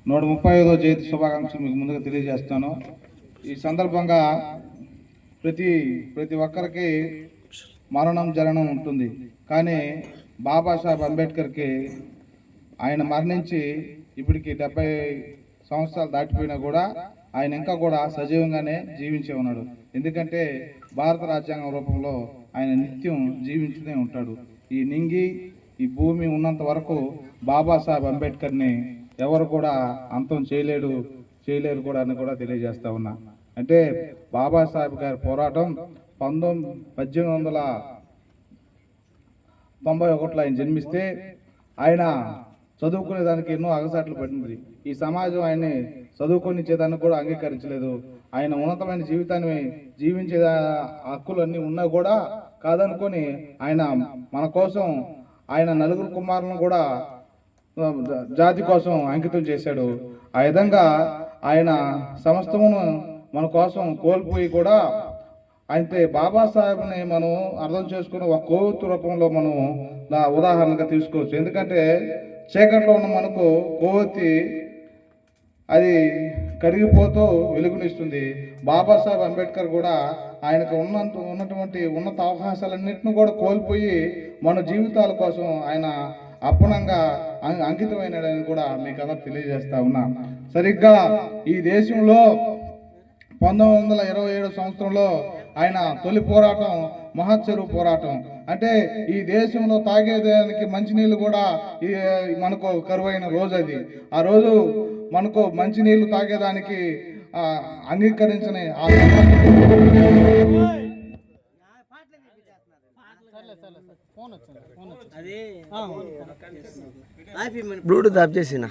135వ జయంతి శుభాకాంక్షలు మీకు ముందుగా తెలియజేస్తాను. ఈ సందర్భంగా ప్రతి ఒక్కరికి మరణం జరగడం ఉంటుంది. కానీ బాబాసాహెబ్ అంబేద్కర్కి ఆయన మరణించి ఇప్పటికి 70 సంవత్సరాలు దాటిపోయినా కూడా ఆయన ఇంకా కూడా సజీవంగానే జీవించే ఉన్నాడు. ఎందుకంటే భారత రాజ్యాంగం రూపంలో ఆయన నిత్యం జీవించుతూనే ఉంటాడు. ఈ నింగి ఈ భూమి ఉన్నంత వరకు బాబాసాహెబ్ అంబేద్కర్ని ఎవరు కూడా అంతం చేయలేరు కూడా అని కూడా తెలియజేస్తా ఉన్నా. అంటే బాబాసాహెబ్ గారి పోరాటం 1891లో ఆయన జన్మిస్తే ఆయన చదువుకునే దానికి ఎన్నో అగసాట్లు పడింది. ఈ సమాజం ఆయన్ని చదువుకొనిచ్చేదాన్ని కూడా అంగీకరించలేదు. ఆయన ఉన్నతమైన జీవితాన్ని జీవించే హక్కులన్నీ ఉన్నా కూడా కాదనుకొని ఆయన మన కోసం ఆయన నలుగురు కుమారులను కూడా జాతి కోసం అంకితం చేశాడు. ఆ విధంగా ఆయన సమస్తమును మన కోసం కోల్పోయి కూడా అయితే బాబాసాహెబ్ని మనం అర్థం చేసుకుని ఒక కొవ్వొత్తు రూపంలో మనం ఉదాహరణగా తీసుకోవచ్చు. ఎందుకంటే చీకట్లో ఉన్న మనకు కొవ్వొత్తి అది కరిగిపోతూ వెలుగునిస్తుంది. బాబాసాహెబ్ అంబేద్కర్ కూడా ఆయనకు ఉన్నటువంటి ఉన్నత అవకాశాలన్నింటినీ కూడా కోల్పోయి మన జీవితాల కోసం ఆయన అప్పనంగా అంకితమైనదని కూడా మీకు అందరూ తెలియజేస్తా ఉన్నా. సరిగ్గా ఈ దేశంలో 1927 సంవత్సరంలో ఆయన తొలి పోరాటం మహచ్చరువు పోరాటం. అంటే ఈ దేశంలో తాగేదానికి మంచినీళ్ళు కూడా మనకు కరువైన రోజు అది. ఆ రోజు మనకు మంచినీళ్ళు తాగేదానికి అంగీకరించని బ్లూటూత్ ఆఫ్ చేసిన